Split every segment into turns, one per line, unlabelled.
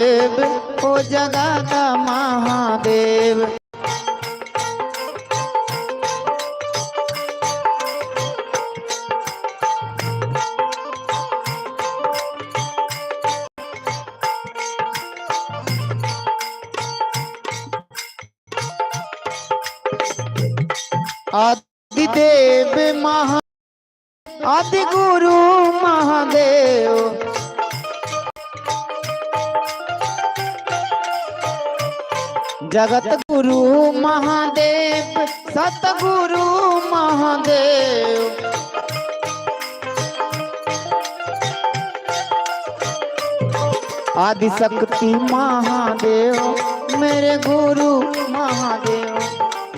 देव हो जगादा महादेव। आदिदेव महा आदि गुरु महादेव। जगत गुरु महादेव सतगुरु महादेव। आदि शक्ति महादेव मेरे गुरु महादेव।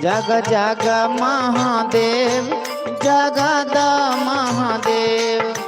जग जग महादेव जगदा महादेव।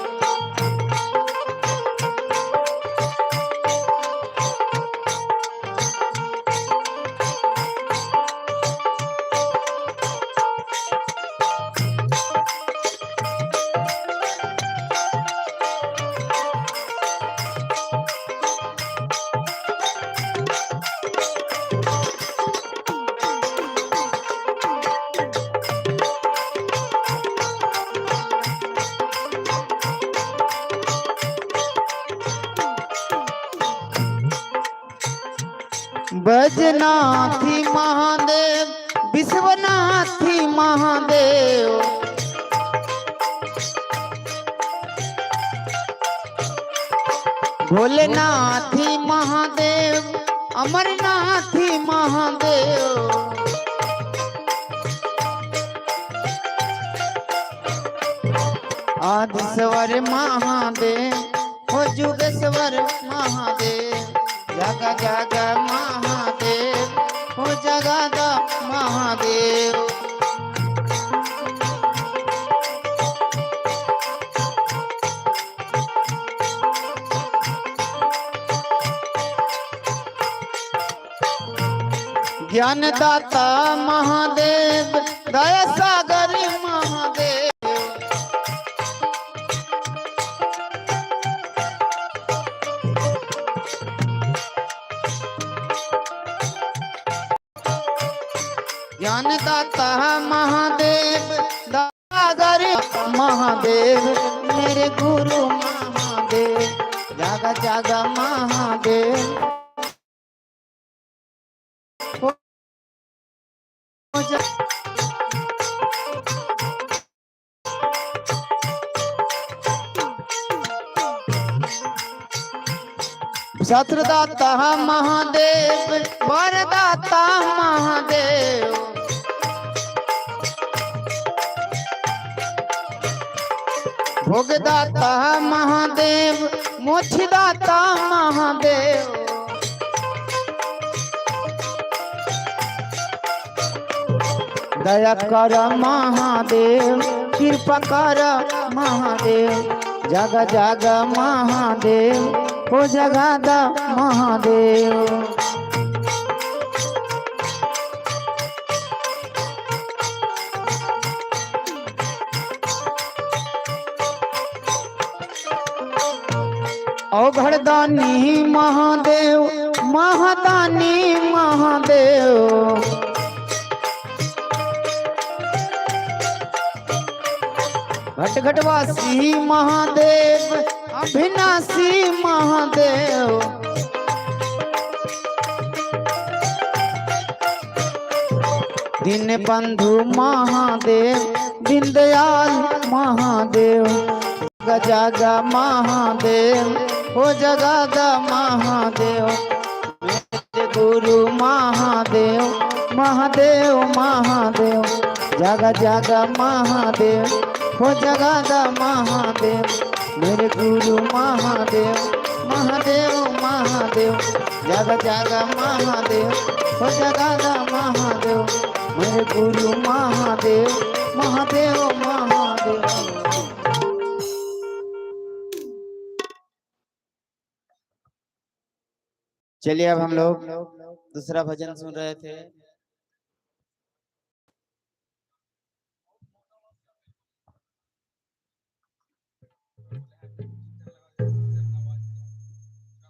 बजनाथी महादेव विश्वनाथी महादेव। भोलेनाथी महादेव अमरनाथी महादेव। आदिश्वर महादेव हो जुगेश्वर महादेव। जग जग महादेव हो जगदा महादेव। ज्ञानदाता महादेव दया सागर महादेव। ज्ञानदाता महादेव दागर महादेव मेरे गुरु महादेव। जागा जागा महादेव शत्रुदाता महादेव वरदाता महादेव। भोगदाता महादेव मोक्षदाता महादेव। दया कर महादेव कृपा कर महादेव। जग जग महादेव हो जगादा महादेव। अवघड़दानी महादेव महादानी महादेव। घटघटवासी महादेव अविनाशी महादेव। दीन बंधु महादेव दीनदयाल महादेव। जग जग महादेव हो जगादा महादेव। मेरे गुरु महादेव महादेव महादेव। जग जग महादेव हो जगादा महादेव। मेरे गुरु महादेव महादेव महादेव। जग जग महादेव हो जगादा महादेव। मेरे गुरु महादेव महादेव महादेव। चलिए अब हम लोग दूसरा भजन सुन रहे थे।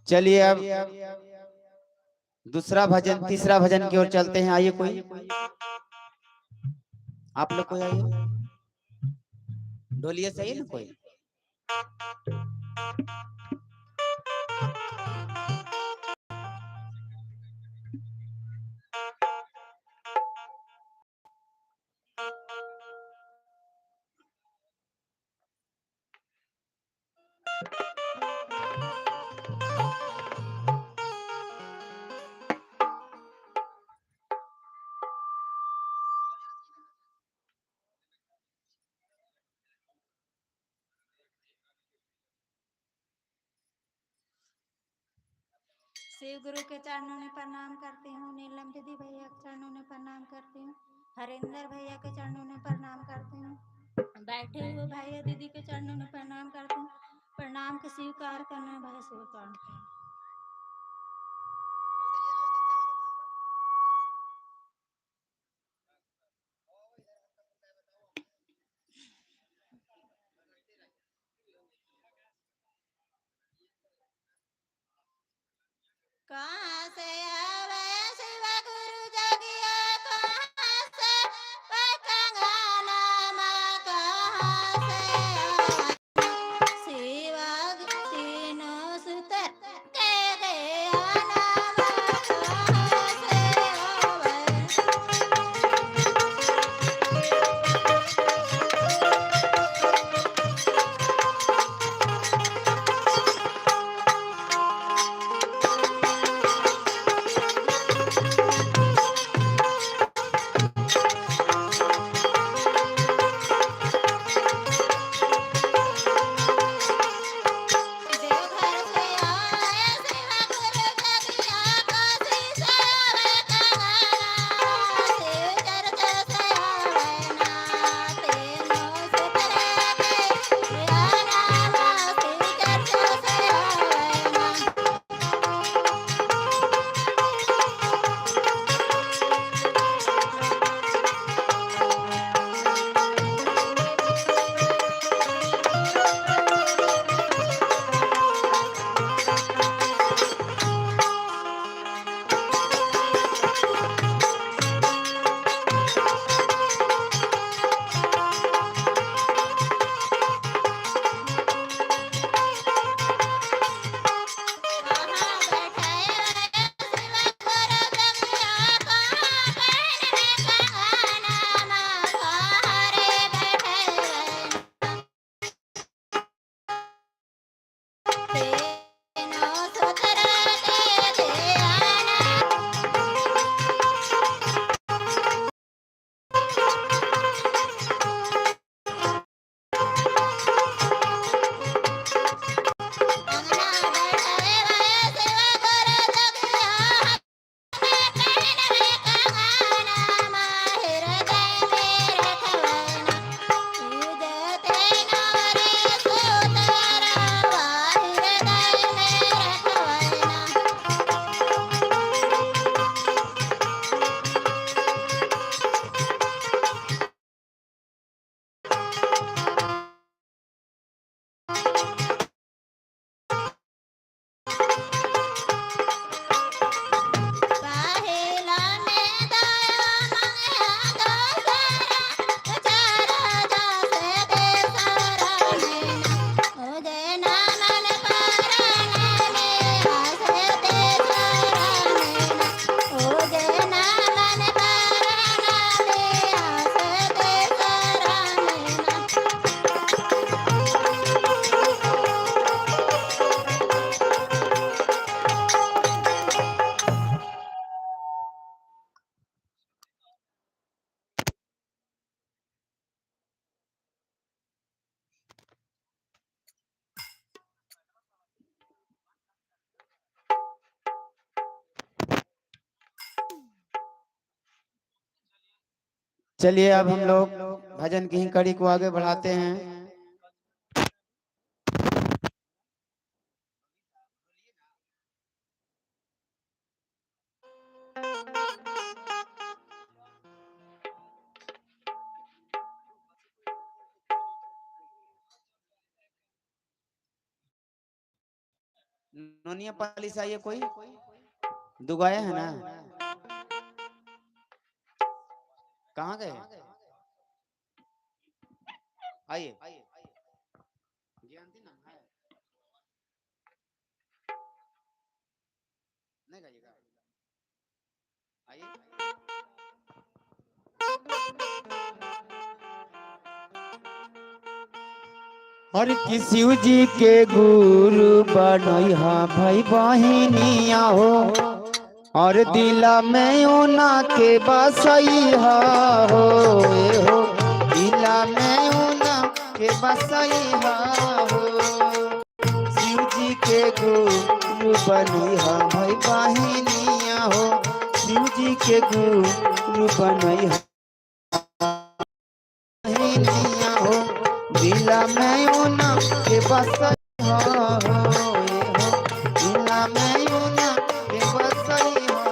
चलिए अब दूसरा भजन तीसरा भजन की ओर चलते हैं। आइए कोई, आप लोग कोई आइए, ढोलिया से आइए ना कोई।
शिव गुरु के चरणों में प्रणाम करती हूँ। नीलम दीदी भैया के चरणों में प्रणाम करती हूँ। हरिंदर भैया के चरणों में प्रणाम करती हूँ। बैठे हुए भैया दीदी के चरणों में प्रणाम करती हूँ। प्रणाम के स्वीकार करना भाई स्वीकार। कहाँ से आवे शिव गुरु जगिया, कहाँ से कंगना माँ, कहाँ से आवे शिव तीनों सुतर के गयाना माँ, कहाँ से आवे। देवघर से आए शिव गुरु जगिया, काशी से आवे कंगना, शिव चर्च से आवे ना, तीनों सुतरे के गयाना माँ, शिव चर्च से आवे ना। कहाँ बैठे रे शिव गुरु जगिया, कहाँ पहने कंगना माँ, कहाँ रे बैठे रे तीनों सुतरे के गयाना। अंगना बैठे रे शिव गुरु जगिया, पहने कंगना माँ, हृदय में रखवना, पूजते नवरे सुतरवा, हृदय में रखवना। पहिला में दया मंगया दोसरा, चारा दास तेसरा नैना, उजना मन परने में आस तेसरा नैना, उजना मन परने में आस तेसरा नैना।
चलिए अब हम लोग भजन की ही कड़ी को आगे बढ़ाते हैं। नोनिया पाली से आइए कोई, दुगाया है ना? कहाँ गए? आइए। जानती ना है? नहीं गाइएगा? आइए। और कि शिव जी के गुरु बनैहा भाई बहिनिया हो, और दिला में ओना के बसैहा हो, ए हो दिला में ओना के बसैहा हो। शिव जी के गुरु बनैहा भाई बहिनिया हो, शिव जी के गुरु बनैहा बहिनिया हो, दिला में ओना के बसैहा हो, ए हो दिला में ओना के बसैहा।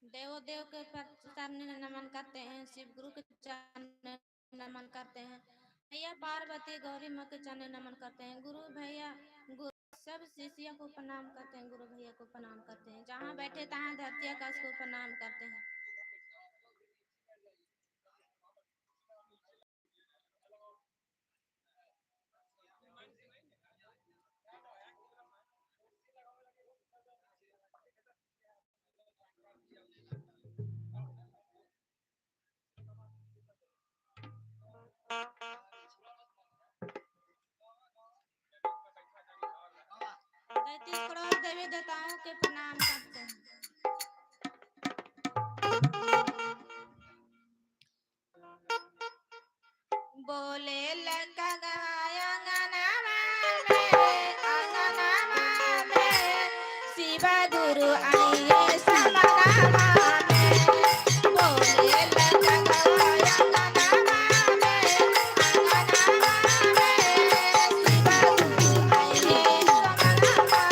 देवो देव के सामने नमन करते हैं, शिव गुरु के चरण नमन करते हैं, भैया पार्वती गौरी माँ के चरण नमन करते हैं, गुरु भैया गुरु सब शिष्य को प्रणाम करते हैं, गुरु भैया को प्रणाम करते हैं, जहाँ बैठे तहाँ धरती आकाश को प्रणाम करते हैं। तैतीस करोड़ देवी देवताओं के प्रणाम करते हैं। बोले लगा गाया अंगनावा में शिव गुरु आइए समगावा में, बोले लगा गाया अंगनावा में शिव गुरु आइए समगावा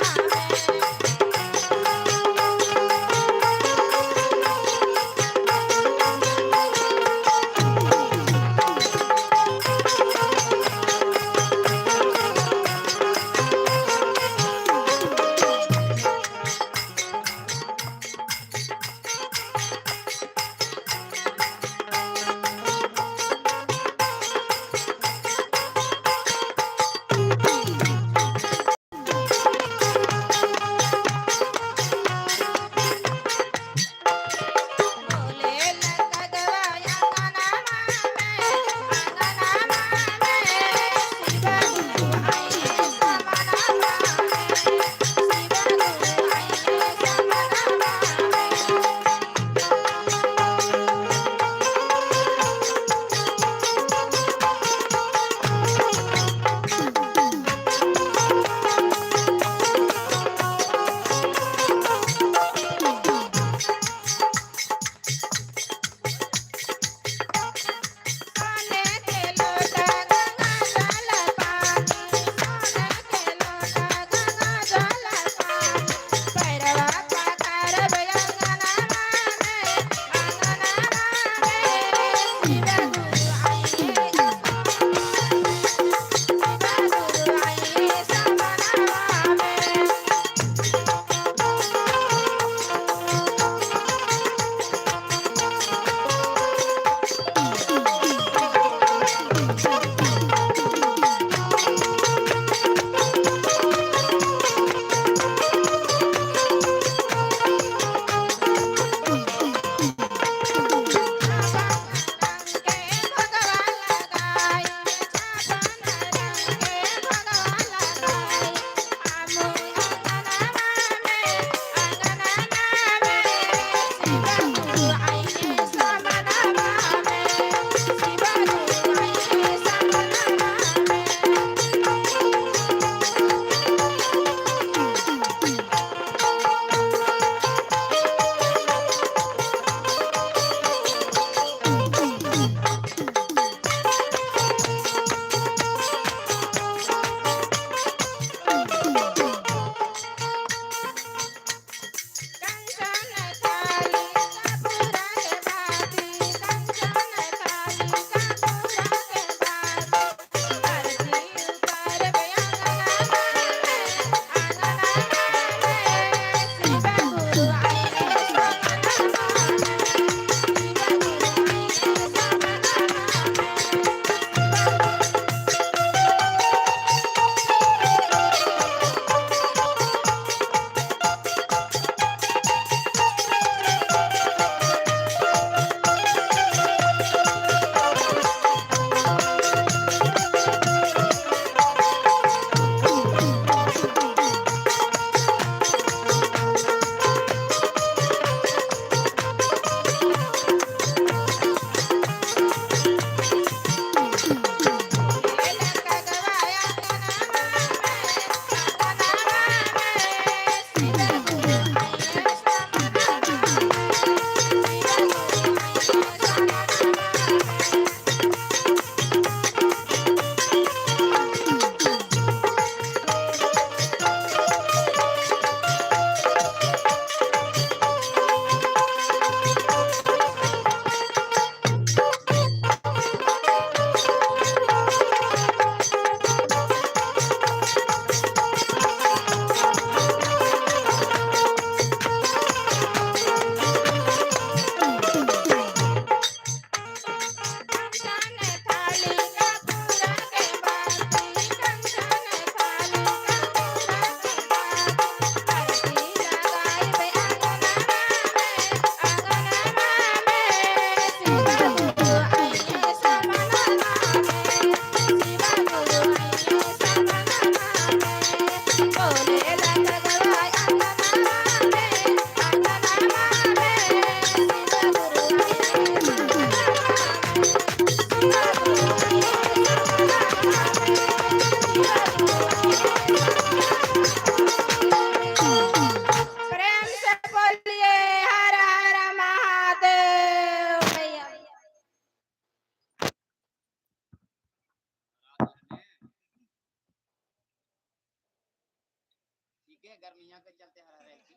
ठीक है, गर्मियां के चलते हरा रहती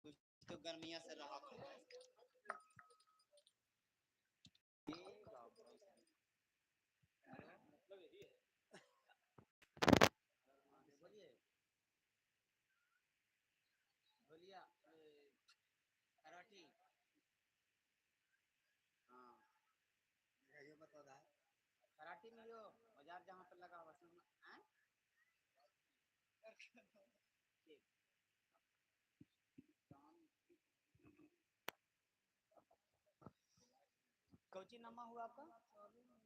कुछ तो गर्मियां से राहत है। बोलिए बोलिए कराठी। हाँ ये बता रहा है कराठी में जो बाजार जहाँ पर लगा हुआ हैं कौची नामा हुआ आपका सुदर्शन।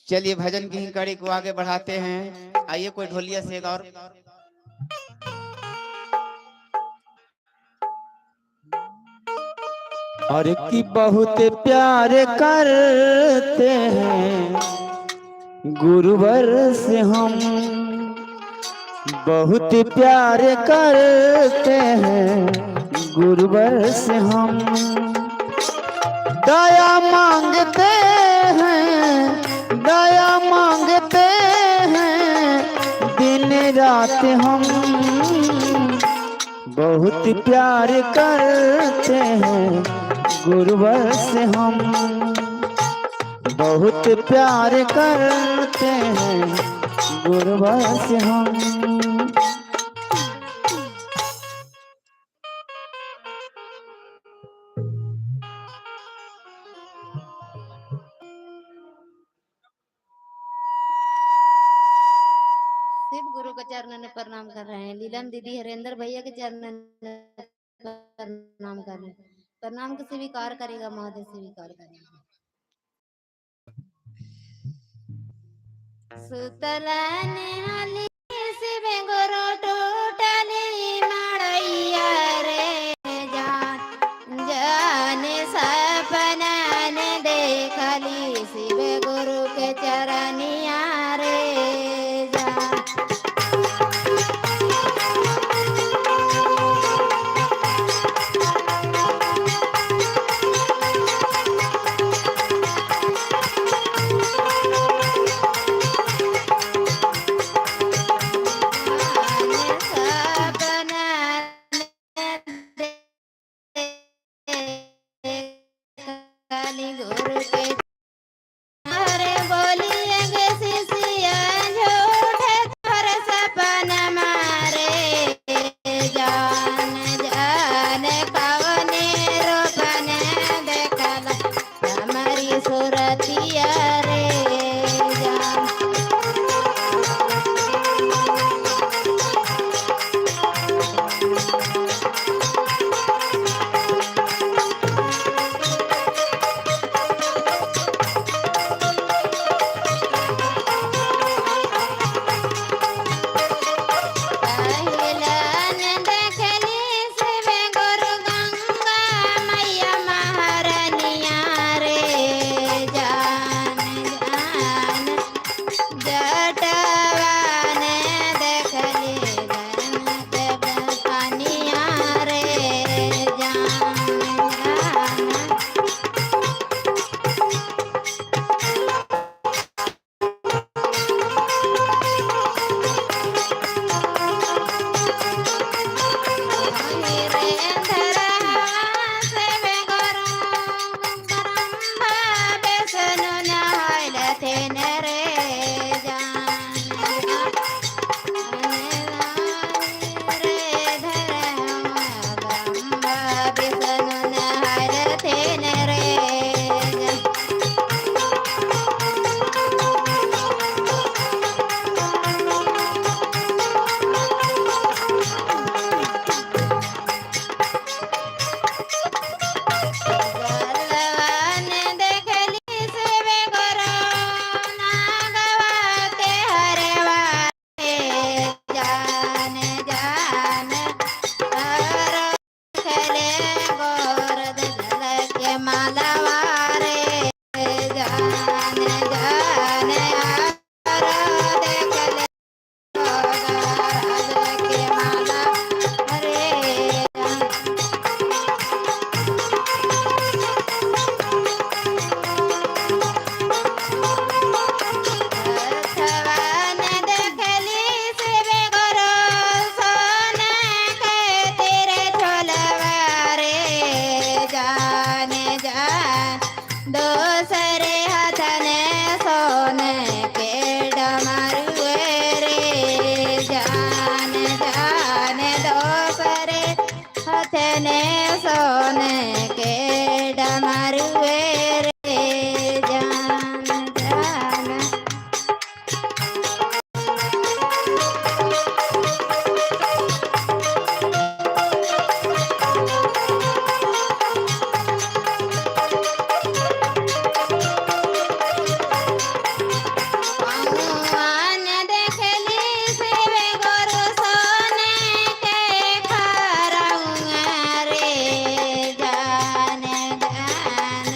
चलिए भजन की कड़ी को आगे बढ़ाते हैं। आइए कोई ढोलिया से एक और
और की बहुत प्यार करते हैं गुरुवर से हम, बहुत प्यार करते हैं गुरुवर से हम। दया मांगते हैं, दया मांगते हैं दिन रात हम, बहुत प्यार करते हैं गुरुवर से हम, बहुत प्यार करते हैं गुरुवर से हम।
शिव गुरु के चरणों में प्रणाम कर रहे हैं। लीलम दीदी हरेंद्र भैया के चरणों में प्रणाम कर रहे हैं। प्रणाम को स्वीकार करेगा महादेव, स्वीकार करेगा। सुतलन हली शिव गुरु टूटली मड़ैया रे जान, जाने सपना ने देखली शिव गुरु के चरनिया रे जान। बथने सोने के डमरुए रे जान जान। पौआन देखली शिव गुरु सोने के खरउआ रे जान जान।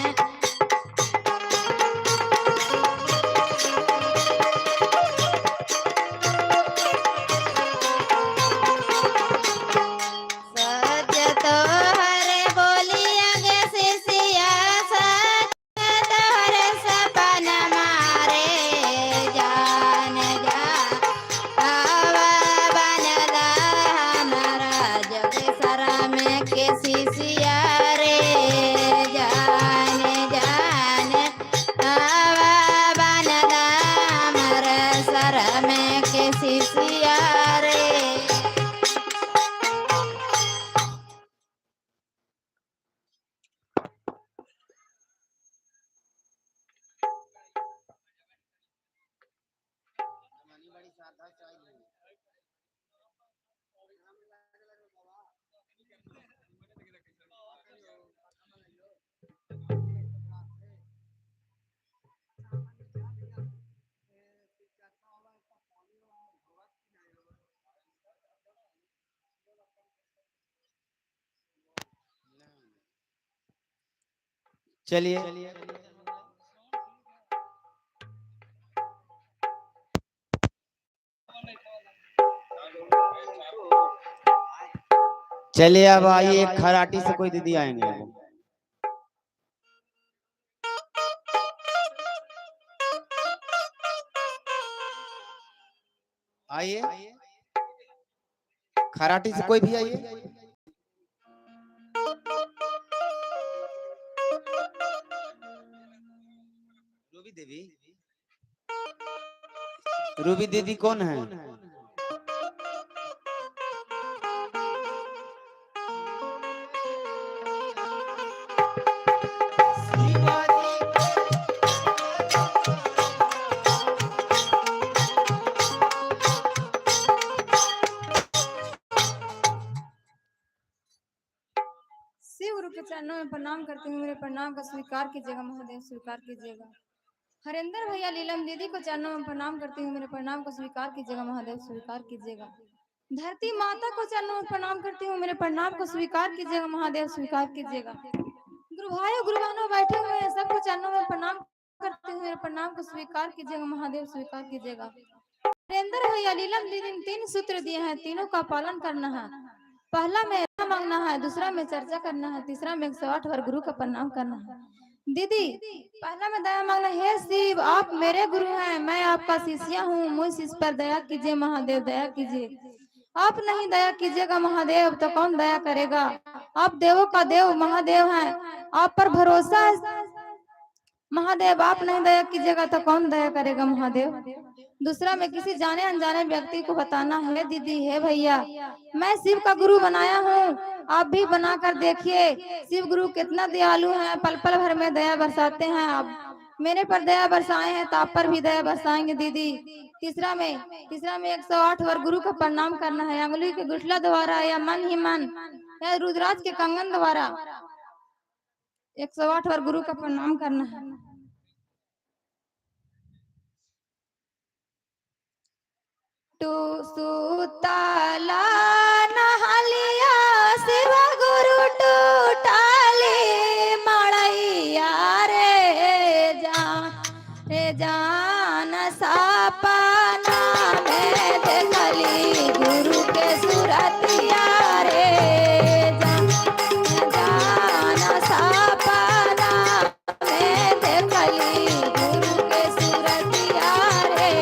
सच तोहरे बोलिया गे शिष्या सच तोहरे सपन मारे जान जान। आवा बनला हमारा जग सरा में के शिष्या रे जान जान। आवा बनला हमारा सरा में के शिष्या रे।
चलिए चलिए अब आइए, एक खराटी से कोई दीदी आएंगे। आइए, खराटी से कोई भी आइए। रूबी देवी, रूबी दीदी कौन है?
शिव गुरु के चरणों में प्रणाम करती हूँ, मेरे प्रणाम का स्वीकार कीजिएगा महादेव, स्वीकार कीजिएगा। हरेंद्र भैया लीलम दीदी को चरणों में प्रणाम करती हूँ, मेरे प्रणाम को स्वीकार कीजिएगा महादेव, स्वीकार कीजिएगा। धरती माता को चरणों में प्रणाम करती हूँ, मेरे प्रणाम को स्वीकार कीजिएगा महादेव, स्वीकार कीजिएगा। गुरु भाइयों गुरु बहनों बैठे हुए हैं, सबको चरणों में प्रणाम करती हूँ, मेरे प्रणाम को स्वीकार कीजिएगा महादेव, स्वीकार कीजिएगा। हरेंद्र भैया लीलम दीदी ने 3 सूत्र दिए हैं, तीनों का पालन करना है। पहला में मांगना है, दूसरा में चर्चा करना है, तीसरा में 108 बार गुरु का प्रणाम करना है। दीदी, पहला में दया मांगना है, हे शिव आप मेरे गुरु हैं, मैं आपका शिष्या हूँ, मुझ इस पर दया कीजिए महादेव, दया कीजिए। आप नहीं दया कीजिएगा महादेव तो कौन दया करेगा। आप देवों का देव महादेव हैं, आप पर भरोसा है महादेव, आप नहीं दया कीजिएगा तो कौन दया करेगा महादेव। दूसरा में किसी जाने अनजाने व्यक्ति को बताना है, दीदी हे भैया मैं शिव का गुरु बनाया हूँ, आप भी बना कर देखिए। शिव गुरु कितना दयालु हैं, पल पल भर में दया बरसाते हैं। आप मेरे पर दया बरसाए हैं तो आप पर भी दया बरसाएंगे दीदी। तीसरा में 108 बार गुरु का प्रणाम करना है, अंगुली के गुठला द्वारा या मन ही मन या रुद्राज के कंगन द्वारा 108 बार गुरु का प्रणाम करना है। टू सुतला नहलिया शिव गुरु टूटाले मड़ैया रे जान सपना में देखली गुरु के सुरतिया रे जान सपना में देखली गुरु के सुरतिया रे।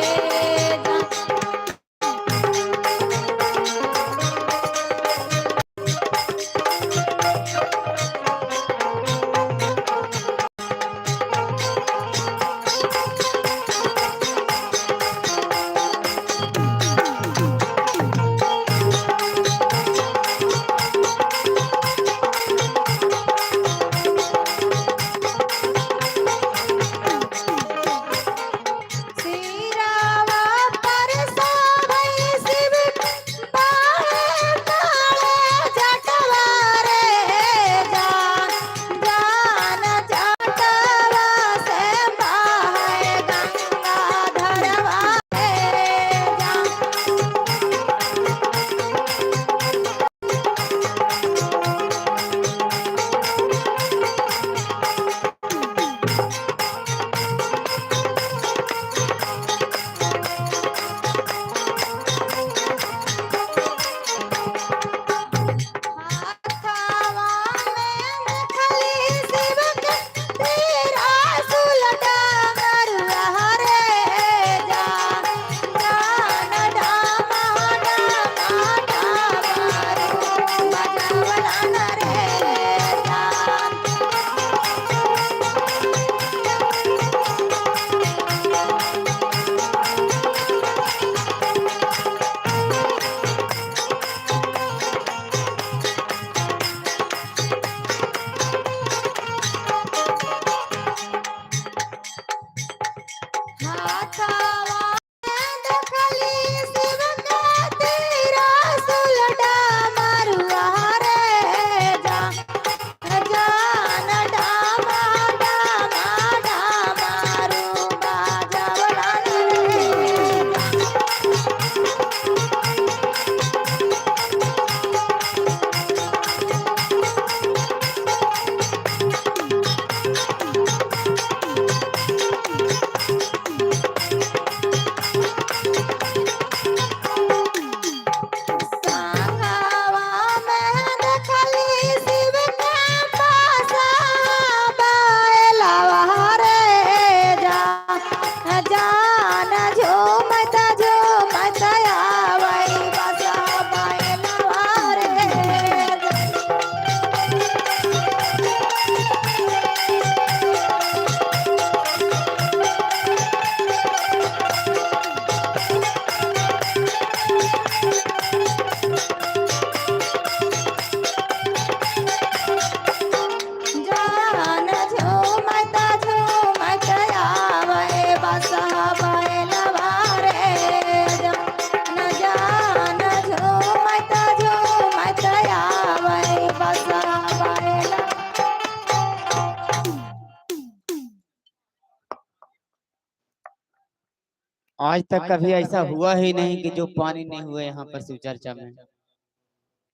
आज तक कभी ऐसा हुआ ही नहीं कि जो पानी नहीं हुए यहाँ पर शिव चर्चा में।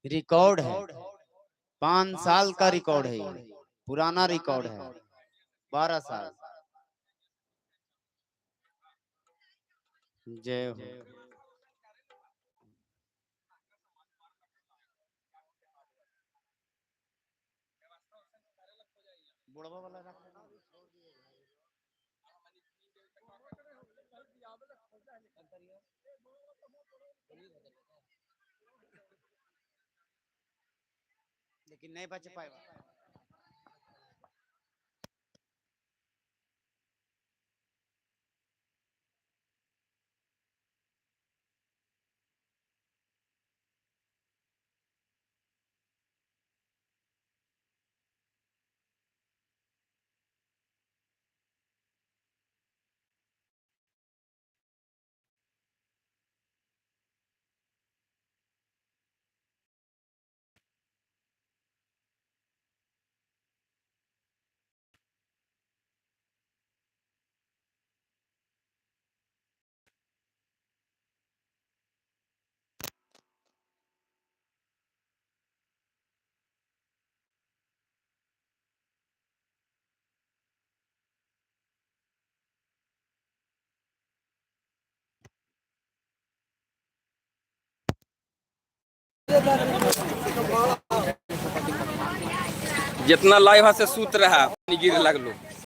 रिकॉर्ड है, 5 साल का रिकॉर्ड है, ये पुराना रिकॉर्ड है, 12 साल। जय हो। लेकिन नहीं बच पाएगा।
जितना लाइव से सूत रहा पानी गिर लगलो।